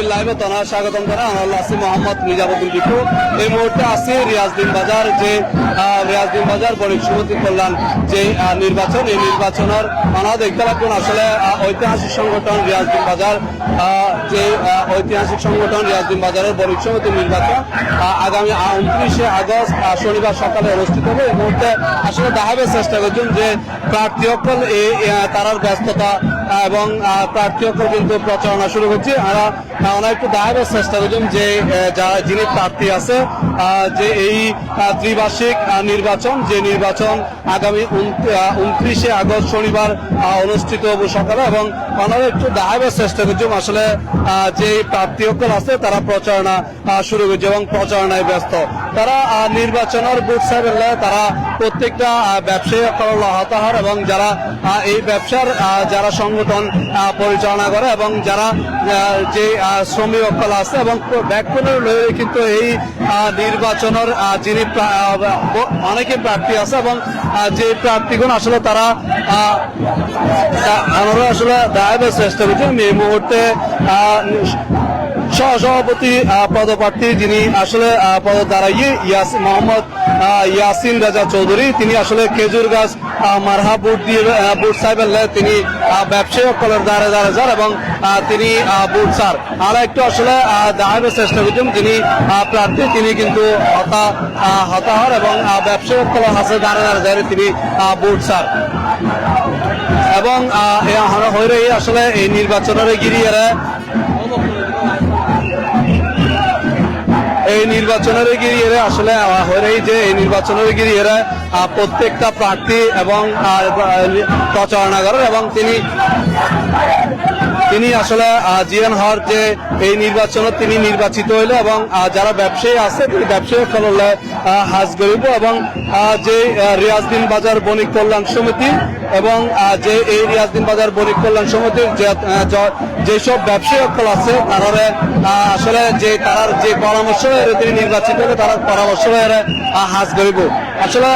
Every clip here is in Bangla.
লাইভে তনা স্বাগতম জানাই। আমরা আছি মোহাম্মদ নিজামুদ্দিন টিপু। এই মুহূর্তে আছি রিয়াজউদ্দিন বাজার, যে রিয়াজউদ্দিন বাজার বণিক সমিতি কল্যাণ যে নির্বাচন, এই নির্বাচনের আমরা দেখতে পাচ্ছেন আসলে ঐতিহাসিক সংগঠন রিয়াজউদ্দিন বাজার, যে ঐতিহাসিক সংগঠন রিয়াজউদ্দিন বাজারের বণিক সমিতির নির্বাচন আগামী 29শে আগস্ট শনিবার সকালে অনুষ্ঠিত হবে। এই মুহূর্তে আসলে দেখাবার চেষ্টা করছেন যে প্রার্থী সকল তারার ব্যস্ততা এবং প্রার্থী সকল কিন্তু প্রচারণা শুরু করছে। আমরা একটু দেখাবার চেষ্টা করছেন যে যিনি প্রার্থী আছে যে এই ত্রিবার্ষিক নির্বাচন, যে নির্বাচন আগামী 29শে আগস্ট শনিবার অনুষ্ঠিত হবে সকালে, এবং আমরা একটু দেখাবার চেষ্টা করছি আসলে যে প্রার্থী সকল আছে তারা প্রচারণা শুরু করছে এবং প্রচারণায় ব্যস্ত। তারা নির্বাচনের বুথ সাহেবের তারা প্রত্যেকটা ব্যবসায়ী সকল হতাহত এবং যারা এই ব্যবসার যারা সংগঠন পরিচালনা করে এবং যারা যে শ্রমিক সকল আছে এবং ব্যাকপেনের লয়ে কিন্তু এই নির্বাচনের যিনি অনেকে প্রার্থী আছে এবং যে প্রার্থীগণ আসলে তারা আমরা আসলে দাঁড়াবার চেষ্টা করছি। এই মুহূর্তে সহসভাপতি পদপ্রার্থী যিনি আসলে পদ দাঁড়াইয়ে মোহাম্মদ ইয়াসিন রাজা চৌধুরী, তিনি আসলে খেজুর গাছ মারহা বুট সাহেবের তিনি ব্যবসায়ী সকলের দ্বারা যান এবং তিনি বুট স্যার আর একটু আসলে দাঁড়াবার চেষ্টা করছেন। যিনি প্রার্থী তিনি কিন্তু হতাহত এবং ব্যবসায়ী সকলের হাতে দ্বারা যায় তিনি বুট স্যার এবং হয়ে আসলে এই নির্বাচনের গিরিয়ে এই নির্বাচনের গিরিয়ে আসলে যে এই নির্বাচনের গিরিয়ে প্রত্যেকটা প্রার্থী এবং প্রচারণা করেন এবং তিনি আসলে জিয়ান হওয়ার যে এই নির্বাচনে তিনি নির্বাচিত হইলে এবং যারা ব্যবসায়ী আছে তিনি ব্যবসায়ী ফললে হাজ গরিব এবং যে রিয়াজউদ্দিন বাজার বণিক কল্যাণ সমিতি এবং যে এই রিয়াজউদ্দিন বাজার বণিক কল্যাণ সমিতির যেসব ব্যবসায়ী সকল আছে তারা আসলে যে তার যে পরামর্শ তিনি নির্বাচিত হলে তার পরামর্শ হাজ গরিব আসলে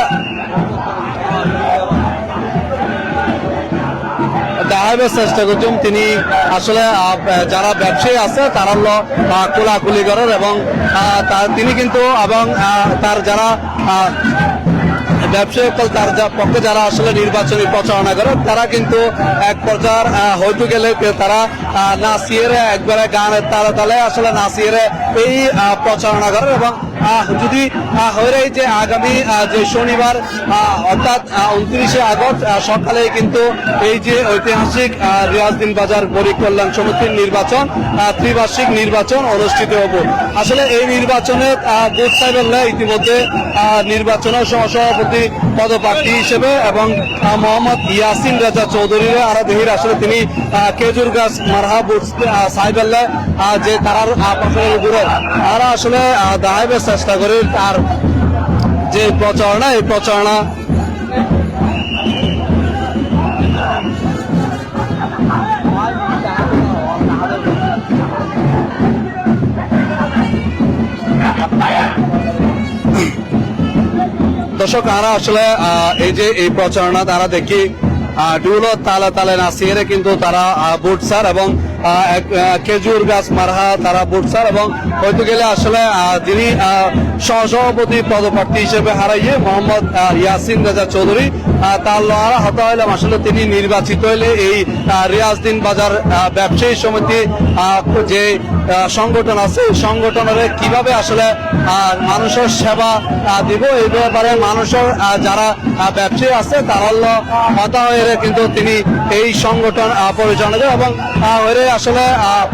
দেখাবার চেষ্টা করছেন। তিনি আসলে যারা ব্যবসায়ী আছে তারা কোলাকুলি করেন এবং তিনি কিন্তু এবং তার যারা ব্যবসায়ী তার পক্ষে যারা আসলে নির্বাচনী প্রচারণা করে তারা কিন্তু এক পর্যায়ে হয়তো গেলে তারা নাচিয়ে একবারে গানের তালে তালে আসলে নাচিয়ে এই প্রচারণা করে এবং যদি হয়ে যে আগামী যে শনিবার অর্থাৎ 29শে আগস্ট সকালে কিন্তু এই যে ঐতিহাসিক রিয়াজউদ্দিন বাজার বণিক কল্যাণ সমিতির নির্বাচন ত্রিবার্ষিক নির্বাচন অনুষ্ঠিত হবে। আসলে এই নির্বাচনে বুথ সাহেবের ইতিমধ্যে নির্বাচনের সহসভাপতি পদপ্রার্থী হিসেবে এবং মোহাম্মদ ইয়াসিন রাজা চৌধুরীর আরা দেহির আসলে তিনি খেজুর গাছ মারহা বুথ সাহেবের যে তার ঘুরে তারা আসলে দাঁড়াবার চেষ্টা করে তার যে প্রচারণা এই প্রচারণা দর্শক আমরা আসলে এই যে এই প্রচারণা তারা দেখি ডুলো তালে তালে নাচিয়ে কিন্তু তারা বুট স্যার এবং খেজুর গাছ মারহা তারা বুট স্যার এবং হয়তো গেলে আসলে যিনি সহসভাপতি পদপ্রার্থী হিসেবে হারাইয়ে মোহাম্মদ ইয়াসিন রাজা চৌধুরী তার লড়া হতা হইলাম আসলে তিনি নির্বাচিত হইলে এই রিয়াজউদ্দিন বাজার ব্যবসায়ী সমিতি যে সংগঠন আছে এই সংগঠনের কিভাবে আসলে মানুষের সেবা দিব এই ব্যাপারে মানুষের যারা ব্যবসায়ী আছে তারা হতা হয়ে কিন্তু তিনি এই সংগঠন পরিচালনা করে এবং আসলে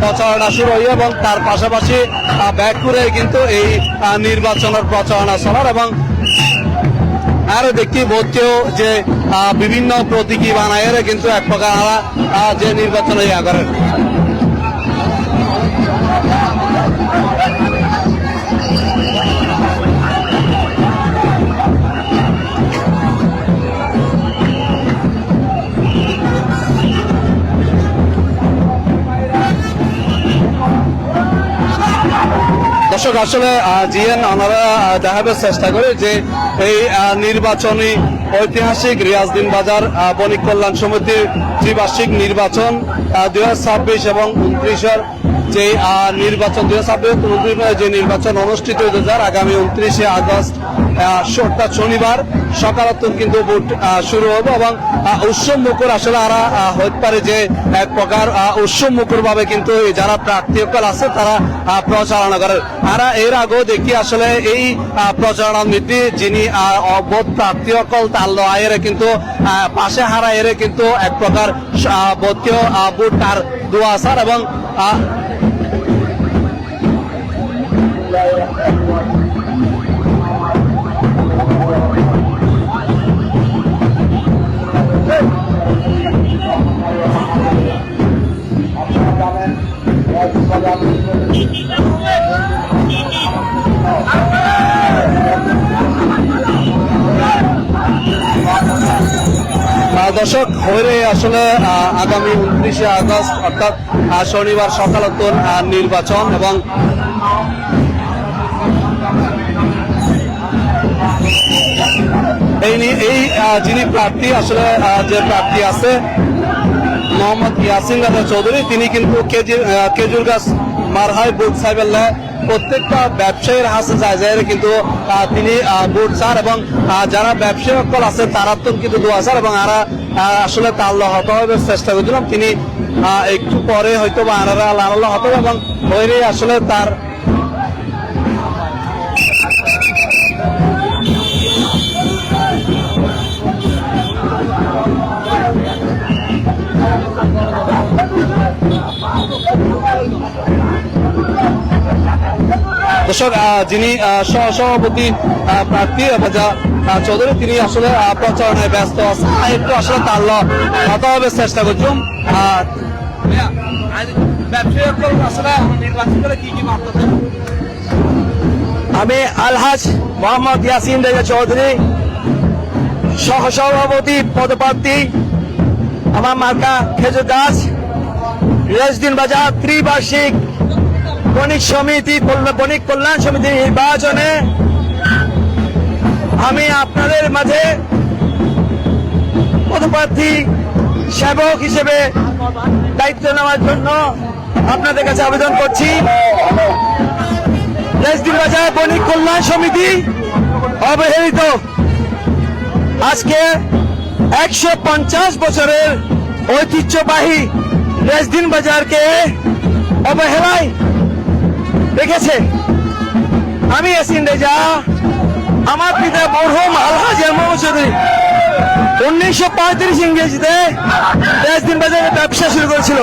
প্রচারণা শুরু হয় এবং তার পাশাপাশি ব্যাক করে কিন্তু এই নির্বাচনের প্রচারণা চলার এবং আরো দেখি বোধকেও যে বিভিন্ন প্রতীকী বানায় কিন্তু এক প্রকার যে নির্বাচনে ইয়া করেন। দর্শক আসলে জিএন ওনারা দেখাবার চেষ্টা করে যে এই নির্বাচনী ঐতিহাসিক রিয়াজউদ্দিন বাজার বণিক কল্যাণ সমিতির ত্রিবার্ষিক নির্বাচন 2026 এবং 29 যে নির্বাচন 2026 যে নির্বাচন অনুষ্ঠিত হতে যার আগামী 29শে আগস্ট শনিবার সকারাত্মক কিন্তু ভোট শুরু হবে এবং উৎসব মুখর আসলে আরা হতে পারে যে এক প্রকার উৎসব মুখর ভাবে কিন্তু যারা প্রার্থীসকল আছে তারা প্রচারণা করে। আর এর আগেও দেখি আসলে এই প্রচারণা নীতি যিনি ভোট প্রার্থীসকল তার আয়ের কিন্তু পাশে হারা এরে কিন্তু এক প্রকার ভোট তার দোয়া আসার এবং দর্শক হয়ে আসলে আগামী 29শে আগস্ট অর্থাৎ শনিবার সকালাত্তন নির্বাচন এবং এই যিনি প্রার্থী আসলে যে প্রার্থী আছে মোহাম্মদ ইয়াসিন রাজা চৌধুরী তিনি কিন্তু খেজুর গাছ মারহাই বুট সাহেবের প্রত্যেকটা ব্যবসায়ীর হাসে যায় কিন্তু তিনি ভোট চান এবং যারা ব্যবসায়ী সকল আছে তারা তো কিন্তু দোয়া চান এবং আসলে তার হত হবে চেষ্টা করছিলাম তিনি একটু পরে হয়তো বা আল্লাহ হত এবং ওই আসলে তার দর্শক যিনি সহসভাপতি প্রার্থী চৌধুরী তিনি আসলে প্রচারণায় ব্যস্ত আছেন একটু আসলে তার কথা হবে চেষ্টা করছিলাম। আমি আলহাজ মোহাম্মদ ইয়াসিন রাজা চৌধুরী সহসভাপতি পদপ্রার্থী। আমার মার্কা খেজুর গাছ রেজদিন বাজার ত্রিবার্ষিক বণিক সমিতি বণিক কল্যাণ সমিতির নির্বাচনে আমি আপনাদের মাঝে পদপ্রার্থী সেবক হিসেবে দায়িত্ব নেওয়ার জন্য আপনাদের কাছে আবেদন করছি। রেজদিন বাজার বণিক কল্যাণ সমিতি অবহেলিত আজকে 150 বছরের ঐতিহ্যবাহী রেজদিন বাজারকে অবহেলায় রেখেছে। আমি ইয়াসিন রেজা আমার পিতা মরহুম আলহাজ মোহাম্মদ চৌধুরী 1935 ইংরেজিতে রেজদিন বাজারে ব্যবসা শুরু করেছিল।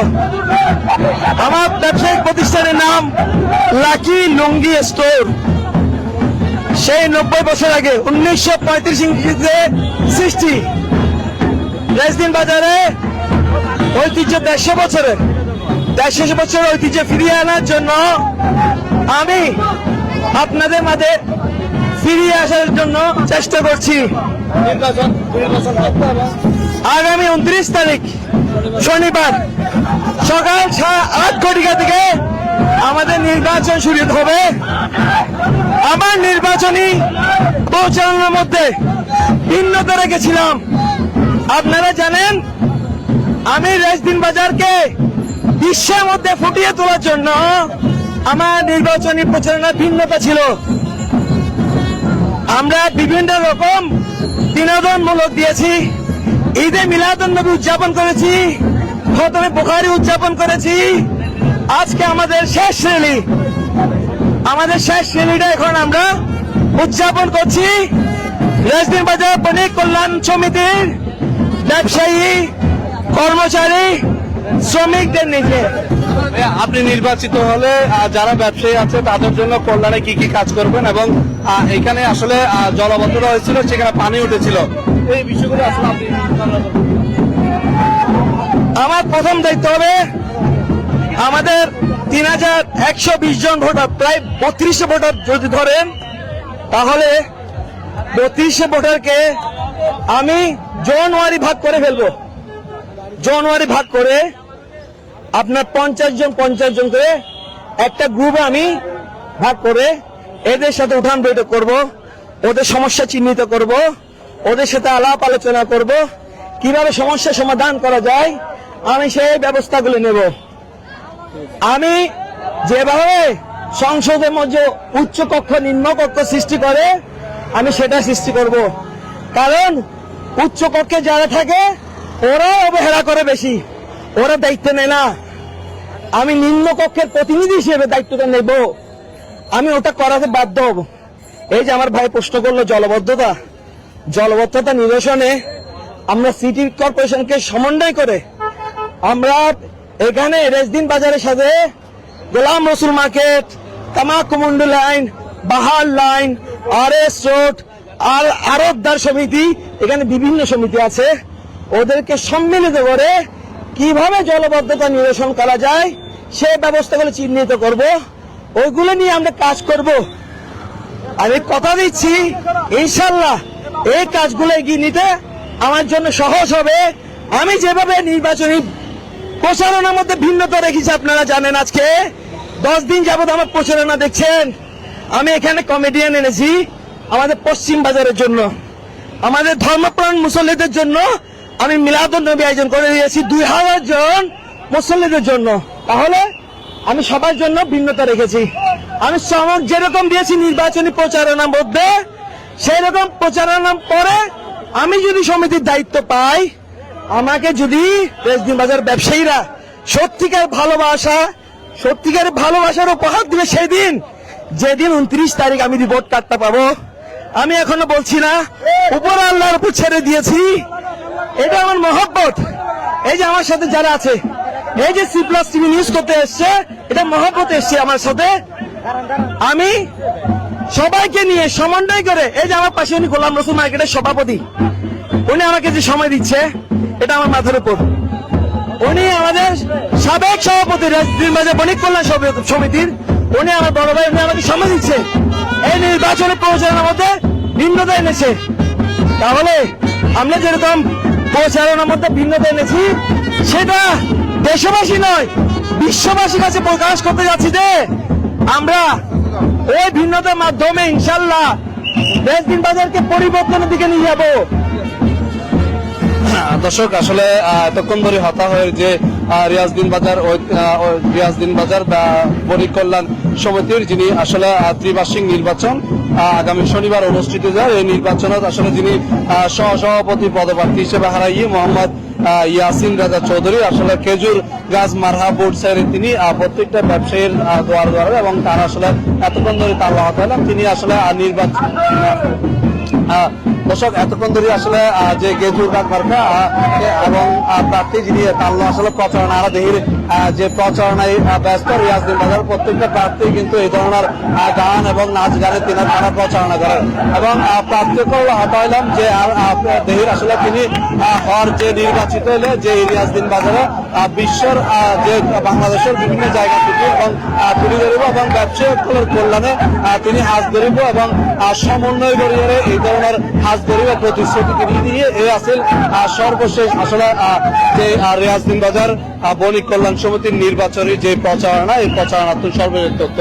আমার ব্যবসায়িক প্রতিষ্ঠানের নাম লাকি লুঙ্গি স্টোর। সেই 90 বছর আগে 1935 ইংরেজিতে সৃষ্টি রেজদিন বাজারে ঐতিহ্য 150 বছরের ঐতিহ্য ফিরিয়ে আনার জন্য আমি আপনাদের মাঝে ফিরিয়ে আসার জন্য চেষ্টা করছি। আগামী 29 তারিখ শনিবার সকাল 8:00 থেকে আমাদের নির্বাচন শুরু হবে। আমার নির্বাচনী প্রচারণার মধ্যে ভিন্নতা রেখেছিলাম। আপনারা জানেন আমি রেজদিন বাজারকে বিশ্বের মধ্যে ফুটিয়ে তোলার জন্য আমার নির্বাচনী প্রচারণার ভিন্নতা ছিল। আমরা বিভিন্ন রকম বিনোদনমূলক দিয়েছি, ঈদে মিলাদুন্নবী উদযাপন করেছি, খতমে বুখারী উদযাপন করেছি। আজকে আমাদের শেষ শ্রেণীটা এখন আমরা উদযাপন করছি রেজদিন বাজার বণিক কল্যাণ সমিতির ব্যবসায়ী, কর্মচারী, শ্রমিকদের নিয়ে। আপনি নির্বাচিত হলে যারা ব্যবসায়ী আছে তাদের জন্য কল্যাণে কি কি কাজ করবেন এবং এখানে আসলে জলাবদ্ধতা হয়েছিল, সেখানে পানি উঠেছিল, এই বিষয়গুলো আসলে আপনি আমার প্রথম দায়িত্ব হবে আমাদের 3120 জন ভোটার, প্রায় 32 ভোটার যদি ধরেন তাহলে 32 ভোটারকে আমি জোনওয়ারি ভাগ করে ফেলবো। জোনওয়ারি ভাগ করে আপনার 50 জন করে একটা গ্রুপে আমি ভাগ করে এদের সাথে উঠান বৈঠক করব, ওদের সমস্যা চিহ্নিত করব, ওদের সাথে আলাপ আলোচনা করব, কিভাবে সমস্যা সমাধান করা যায় আমি সেই ব্যবস্থাগুলো নেব। আমি যেভাবে সংসদের মধ্যে উচ্চ কক্ষ নিম্ন কক্ষ সৃষ্টি করে আমি সেটা সৃষ্টি করব। কারণ উচ্চ কক্ষে যারা থাকে ওরা অবহেলা করে বেশি, ওরা দায়িত্ব নেয় না। আমি নিম্ন কক্ষের প্রতিনিধি হিসেবে দায়িত্বটা নেব, আমি ওটা করাতে বাধ্য হব। এই যে আমার ভাই প্রশ্ন করলো জলবদ্ধতা নিরসনে আমরা সিটি কর্পোরেশনকে সমন্বয় করে আমরা এখানে রেজদিন বাজারের সাথে গোলাম রসুল মার্কেট, তামাকুমুন্ডু লাইন, বাহার লাইন, RS রোড আর আরবদার সমিতি, এখানে বিভিন্ন সমিতি আছে, ওদেরকে সম্মিলিত করে কিভাবে জলবদ্ধতা নিরসন করা যায় সেই ব্যবস্থাগুলো চিহ্নিত করব, ওইগুলো নিয়ে আমরা কাজ করব। আমি কথা দিচ্ছি ইনশাল্লাহ এই কাজগুলো এগিয়ে নিতে আমার জন্য সহজ হবে। আমি যেভাবে নির্বাচনী প্রচারণার মধ্যে ভিন্নতা রেখেছি আপনারা জানেন, আজকে 10 দিন যাবত আমার প্রচারণা দেখছেন। আমি এখানে কমেডিয়ান এনেছি আমাদের পশ্চিম বাজারের জন্য, আমাদের ধর্মপ্রাণ মুসল্লিদের জন্য আমি মিলাদুন নবী আয়োজন করে দিয়েছি 2000 জন মুসল্লিদের জন্য। তাহলে আমি সবার জন্য ভিন্নতা রেখেছি। আমি চমক যেরকম দিয়েছি নির্বাচনী প্রচারণার মধ্যে, সেই রকম প্রচারণার পরে আমি যদি সমিতির দায়িত্ব পাই, আমাকে যদি রেজদিন বাজার ব্যবসায়ীরা সত্যিকার ভালোবাসার উপহার দিবে সেই দিন, যেদিন 29 তারিখ আমি রিপোর্ট কার্ডটা পাবো। আমি এখনো বলছি না, উপর আল্লাহর উপর ছেড়ে দিয়েছি। এটা আমার মহব্বত। এই যে আমার সাথে যারা আছে, এই যে C+ TV নিউজ করতে এসছে, এটা মহব্বত এসছে আমার সাথে। আমি সবাইকে নিয়ে সমন্বয় করে, এই যে আমার পাশে উনি গোলাম রসুল মার্কেটের সভাপতি, উনি আমাকে যে সময় দিচ্ছে এটা আমার মাথার উপর। উনি আমাদের সাবেক সভাপতি রেজদিন বাজার বণিক কল্যাণ সমিতির, উনি আমার বড় ভাই, উনি আমাকে সময় দিচ্ছে। এই নির্বাচনী প্রচারণার মধ্যে ভিন্নতা এনেছে। তাহলে আমরা যেরকম প্রচারণার মধ্যে ভিন্নতা এনেছি, সেটা দেশবাসী নয় বিশ্ববাসীর কাছে প্রকাশ করতে যাচ্ছি যে আমরা ওই ভিন্নতার মাধ্যমে ইনশাল্লাহ রেজদিন বাজারকে পরিবর্তনের দিকে নিয়ে যাবো। দর্শক, আসলে এতক্ষণ ধরে হতাহয়ের যে রিয়াজদিন বাজার বণিক কল্যাণ সমিতির যিনি আসলে ত্রিবার্ষিক নির্বাচন আগামী শনিবার অনুষ্ঠিত যায়, এই নির্বাচনত আসলে যিনি সহসভাপতি পদপ্রার্থী হিসেবে হারাইয়ে মোহাম্মদ ইয়াসিন রাজা চৌধুরী আসলে খেজুর গাছ মারহা বোর্ড স্যারের তিনি প্রত্যেকটা ব্যবসায়ীর দ্বারা এবং তারা আসলে এতক্ষণ ধরে তার হতা হলাম তিনি আসলে নির্বাচন দর্শক এতক্ষণ ধরে আসলে যে গেজুর গাছ মার্কা এবং প্রার্থী যিনি তাল্লা আসলে প্রচারণা দেহির যে প্রচারণায় ব্যস্ত রিয়াজদিন বাজার প্রত্যেকটা প্রার্থী কিন্তু এই ধরনের গান এবং নাচ গানে তিনি তারা প্রচারণা করেন এবং প্রার্থীকেও হতাইলাম যে দেহির আসলে তিনি হওয়ার যে নির্বাচিত হলে যে রিয়াজদিন বাজারে বিশ্বের যে বাংলাদেশের বিভিন্ন জায়গা থেকে এবং তুলে ধরিব এবং ব্যবসায়ীদের কল্যাণে তিনি হাত ধরিব এবং সমন্বয় করিয়ে এই ধরনের হাত ধরিব প্রতিশ্রুতি তিনি দিয়ে এই আসেন সর্বশেষ আসলে যে রিয়াজদিন বাজার বণিক কল্যাণ সমিতির নির্বাচনী যে প্রচারণা, এই প্রচারণার সর্বশেষ তথ্য।